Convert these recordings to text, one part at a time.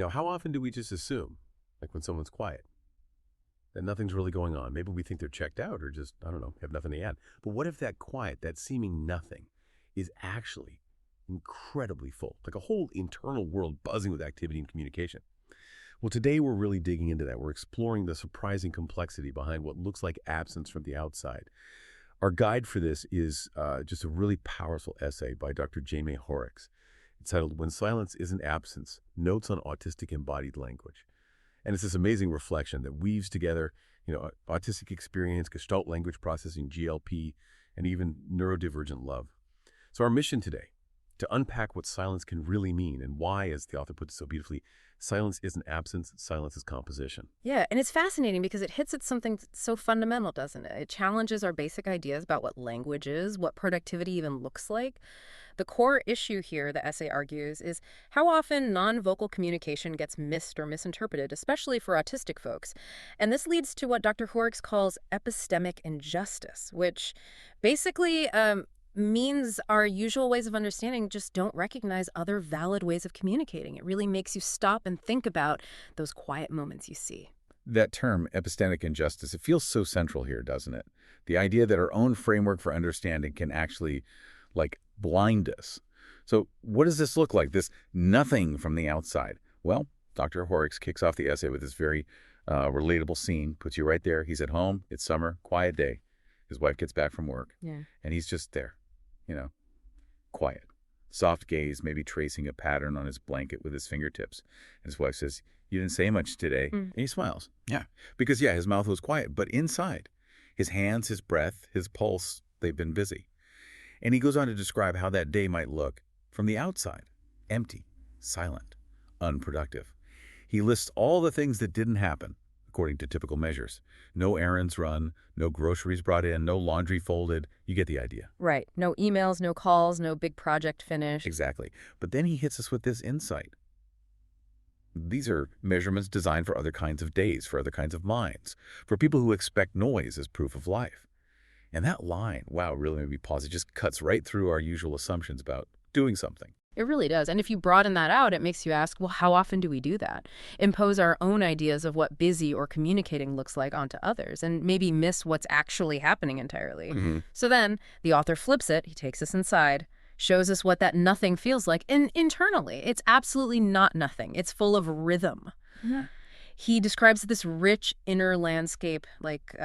How often do we just assume, like when someone's quiet, that nothing's really going on? Maybe we think they're checked out or just, I don't know, have nothing to add. But what if that quiet, that seeming nothing, is actually incredibly full, like a whole internal world buzzing with activity and communication? Well, today we're really digging into that. We're exploring the surprising complexity behind what looks like absence from the outside. Our guide for this is just a really powerful essay by Dr. Jaime Hoerricks. It's titled When Silence Isn't Absence, Notes on Autistic Embodied Language. And it's this amazing reflection that weaves together, autistic experience, gestalt language processing, GLP, and even neurodivergent love. So our mission today, to unpack what silence can really mean and why, as the author puts it so beautifully, silence isn't absence, silence is composition. Yeah, and it's fascinating because it hits at something so fundamental, doesn't it? It challenges our basic ideas about what language is, what productivity even looks like. The core issue here, the essay argues, is how often non-vocal communication gets missed or misinterpreted, especially for autistic folks. And this leads to what Dr. Hoerricks calls epistemic injustice, which basically means our usual ways of understanding just don't recognize other valid ways of communicating. It really makes you stop and think about those quiet moments you see. That term, epistemic injustice, it feels so central here, doesn't it? The idea that our own framework for understanding can actually, blind us. So what does this look like, this nothing from the outside? Well, Dr. Hoerricks kicks off the essay with this very relatable scene, puts you right there. He's at home. It's summer, quiet day. His wife gets back from work, and he's just there, quiet. Soft gaze, maybe tracing a pattern on his blanket with his fingertips. And his wife says, "You didn't say much today." And he smiles. Yeah. Because, his mouth was quiet. But inside, his hands, his breath, his pulse, they've been busy. And he goes on to describe how that day might look from the outside. Empty, silent, unproductive. He lists all the things that didn't happen, according to typical measures. No errands run, no groceries brought in, no laundry folded. You get the idea. Right. No emails, no calls, no big project finished. Exactly. But then he hits us with this insight. These are measurements designed for other kinds of days, for other kinds of minds, for people who expect noise as proof of life. And that line, wow, really made me pause. It just cuts right through our usual assumptions about doing something. It really does. And if you broaden that out, it makes you ask, well, how often do we do that? Impose our own ideas of what busy or communicating looks like onto others and maybe miss what's actually happening entirely. So then the author flips it. He takes us inside, shows us what that nothing feels like. And internally, it's absolutely not nothing. It's full of rhythm. He describes this rich inner landscape, like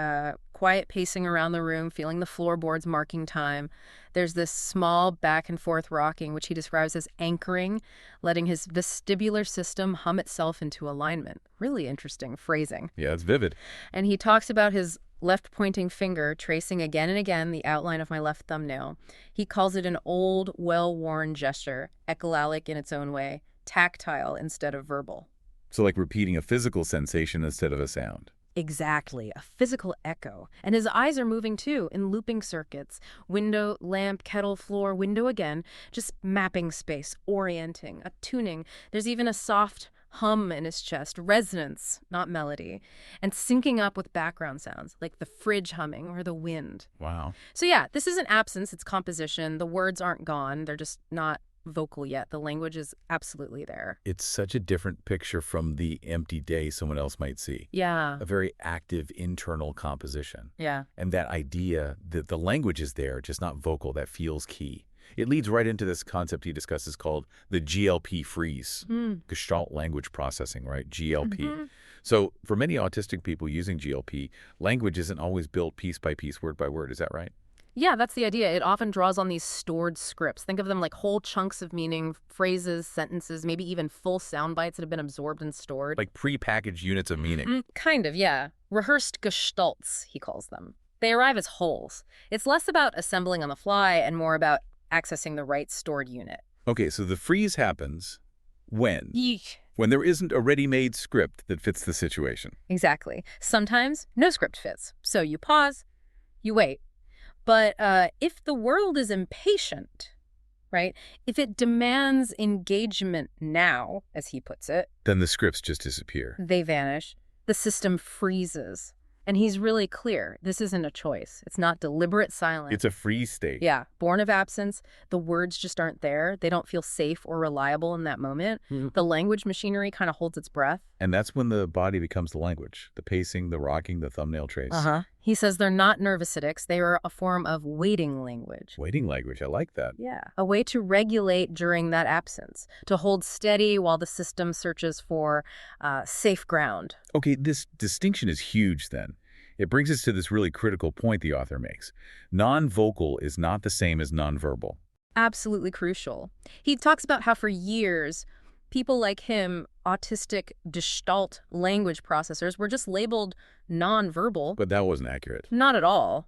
quiet pacing around the room, feeling the floorboards marking time. There's this small back and forth rocking, which he describes as anchoring, letting his vestibular system hum itself into alignment. Really interesting phrasing. Yeah, it's vivid. And he talks about his left pointing finger tracing again and again the outline of my left thumbnail. He calls it an old, well-worn gesture, echolalic in its own way, tactile instead of verbal. So like repeating a physical sensation instead of a sound. Exactly, a physical echo. And his eyes are moving too, in looping circuits. Window, lamp, kettle, floor, window again. Just mapping space, orienting, attuning. There's even a soft hum in his chest, resonance, not melody. And syncing up with background sounds, like the fridge humming or the wind. Wow. So yeah, this isn't absence, it's composition. The words aren't gone, they're just not vocal yet. The language is absolutely there. It's such a different picture from the empty day someone else might see. Yeah. A very active internal composition. Yeah. And that idea that the language is there, just not vocal, that feels key. It leads right into this concept he discusses called the GLP freeze, gestalt language processing, right? GLP. So for many autistic people using GLP, language isn't always built piece by piece, word by word. Is that right? Yeah, that's the idea. It often draws on these stored scripts. Think of them like whole chunks of meaning, phrases, sentences, maybe even full sound bites that have been absorbed and stored. Like prepackaged units of meaning. Kind of, yeah. Rehearsed gestalts, he calls them. They arrive as wholes. It's less about assembling on the fly and more about accessing the right stored unit. Okay, so the freeze happens when? Yeek. When there isn't a ready-made script that fits the situation. Exactly. Sometimes no script fits. So you pause, you wait. But if the world is impatient, right, if it demands engagement now, as he puts it, then the scripts just disappear. they vanish. The system freezes. And he's really clear. This isn't a choice. It's not deliberate silence. It's a free state. Yeah, born of absence. The words just aren't there. They don't feel safe or reliable in that moment. The language machinery kind of holds its breath. And that's when the body becomes the language, the pacing, the rocking, the thumbnail trace. He says they're not nervousidics. They are a form of waiting language. Waiting language, I like that. Yeah, a way to regulate during that absence, to hold steady while the system searches for safe ground. Okay, this distinction is huge then. It brings us to this really critical point the author makes. Non-vocal is not the same as nonverbal. Absolutely crucial. He talks about how for years, people like him, autistic gestalt language processors, were just labeled nonverbal. But that wasn't accurate. Not at all.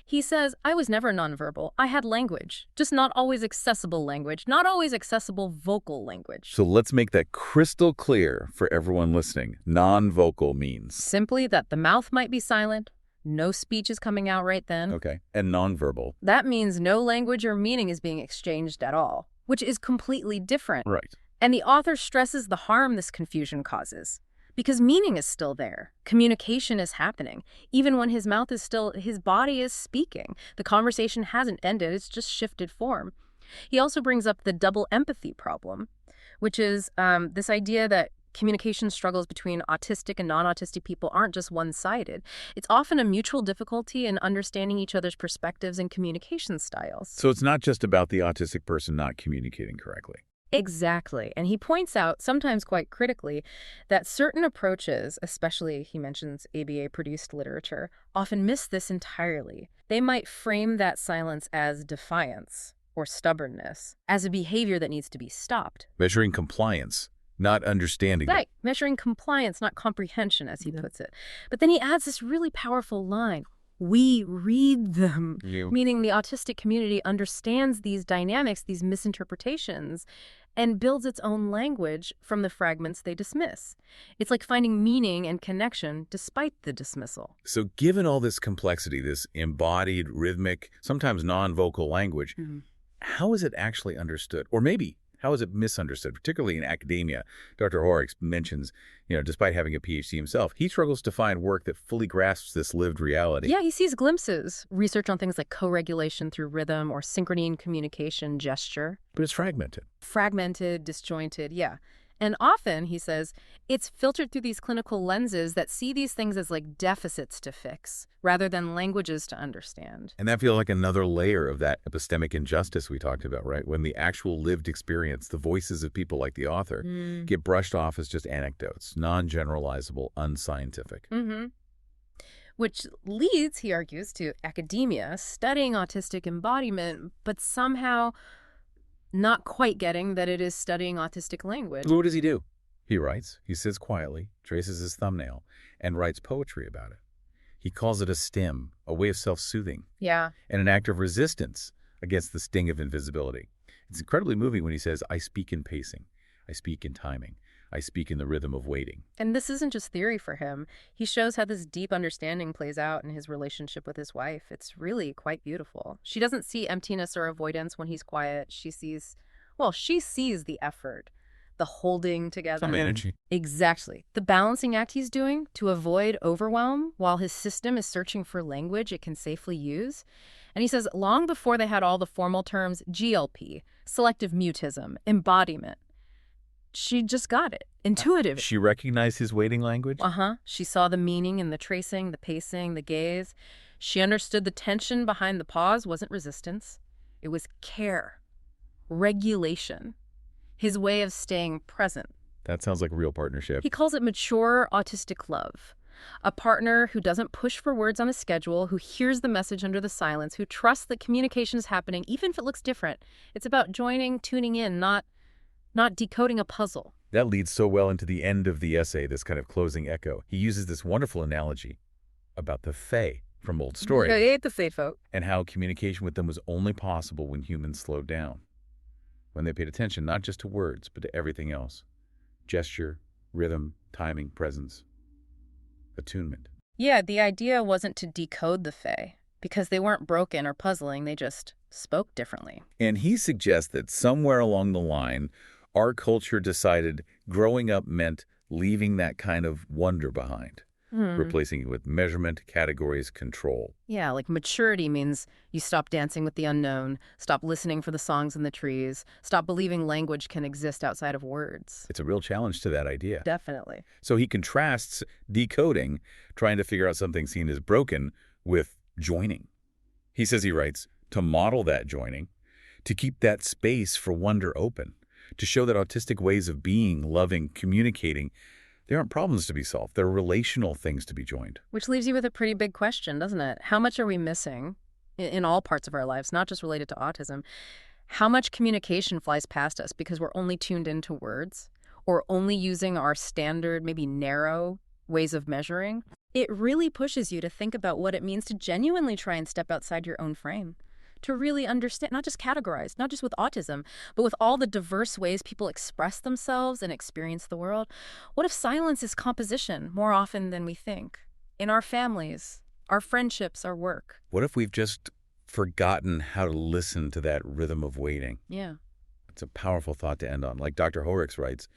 He says, I was never nonverbal. I had language, just not always accessible language, not always accessible vocal language. So let's make that crystal clear for everyone listening. Non-vocal means? Simply that the mouth might be silent, no speech is coming out right then. Okay. And non-verbal? That means no language or meaning is being exchanged at all, which is completely different. Right. And the author stresses the harm this confusion causes. Because meaning is still there. Communication is happening. Even when his mouth is still, his body is speaking. The conversation hasn't ended, it's just shifted form. He also brings up the double empathy problem, which is this idea that communication struggles between autistic and non-autistic people aren't just one-sided. It's often a mutual difficulty in understanding each other's perspectives and communication styles. So it's not just about the autistic person not communicating correctly. Exactly. And he points out, sometimes quite critically, that certain approaches, especially he mentions ABA-produced literature, often miss this entirely. They might frame that silence as defiance or stubbornness, as a behavior that needs to be stopped. Measuring compliance, not understanding. Right. Measuring compliance, not comprehension, as he puts it. But then he adds this really powerful line. We read them, meaning the autistic community understands these dynamics, these misinterpretations, and builds its own language from the fragments they dismiss. It's like finding meaning and connection despite the dismissal. So given all this complexity, this embodied, rhythmic, sometimes non-vocal language, how is it actually understood? Or maybe, how is it misunderstood, particularly in academia? Dr. Hoerricks mentions, despite having a PhD himself, he struggles to find work that fully grasps this lived reality. Yeah, he sees glimpses. Research on things like co-regulation through rhythm or synchrony in communication, gesture. But it's fragmented. Fragmented, disjointed, yeah. And often, he says, it's filtered through these clinical lenses that see these things as like deficits to fix, rather than languages to understand. And that feels like another layer of that epistemic injustice we talked about, right? When the actual lived experience, the voices of people like the author, get brushed off as just anecdotes, non-generalizable, unscientific. Which leads, he argues, to academia studying autistic embodiment, but somehow not quite getting that it is studying autistic language. What does he do? He writes, he sits quietly, traces his thumbnail, and writes poetry about it. He calls it a stim, a way of self-soothing, Yeah. and an act of resistance against the sting of invisibility. It's incredibly moving when he says, I speak in pacing, I speak in timing, I speak in the rhythm of waiting. And this isn't just theory for him. He shows how this deep understanding plays out in his relationship with his wife. It's really quite beautiful. She doesn't see emptiness or avoidance when he's quiet. She sees the effort, the holding together. Some energy. Exactly. The balancing act he's doing to avoid overwhelm while his system is searching for language it can safely use. And he says long before they had all the formal terms, GLP, selective mutism, embodiment, she just got it. Intuitive. She recognized his waiting language? She saw the meaning in the tracing, the pacing, the gaze. She understood the tension behind the pause wasn't resistance. It was care, regulation, his way of staying present. That sounds like a real partnership. He calls it mature autistic love. A partner who doesn't push for words on a schedule, who hears the message under the silence, who trusts that communication is happening, even if it looks different. It's about joining, tuning in, not decoding a puzzle. That leads so well into the end of the essay, this kind of closing echo. He uses this wonderful analogy about the Fae from Old Story. I hate the Fae folk. And how communication with them was only possible when humans slowed down. When they paid attention not just to words, but to everything else. Gesture, rhythm, timing, presence, attunement. Yeah, the idea wasn't to decode the Fae, because they weren't broken or puzzling, they just spoke differently. And he suggests that somewhere along the line, our culture decided growing up meant leaving that kind of wonder behind. replacing it with measurement, categories, control. Yeah, like maturity means you stop dancing with the unknown, stop listening for the songs in the trees, stop believing language can exist outside of words. It's a real challenge to that idea. Definitely. So he contrasts decoding, trying to figure out something seen as broken, with joining. He says, he writes, to model that joining, to keep that space for wonder open, to show that autistic ways of being, loving, communicating, they aren't problems to be solved. They're relational things to be joined. Which leaves you with a pretty big question, doesn't it? How much are we missing in all parts of our lives, not just related to autism? How much communication flies past us because we're only tuned into words or only using our standard, maybe narrow ways of measuring? It really pushes you to think about what it means to genuinely try and step outside your own frame, to really understand, not just categorize, not just with autism, but with all the diverse ways people express themselves and experience the world. What if silence is composition more often than we think? In our families, our friendships, our work. What if we've just forgotten how to listen to that rhythm of waiting? Yeah. It's a powerful thought to end on. Like Dr. Hoerricks writes,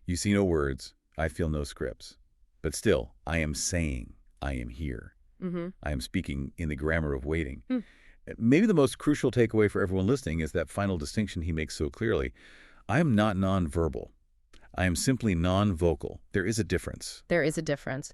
you see no words, I feel no scripts. But still, I am saying, I am here. I am speaking in the grammar of waiting. Maybe the most crucial takeaway for everyone listening is that final distinction he makes so clearly. I am not nonverbal. I am simply non-vocal. There is a difference. There is a difference.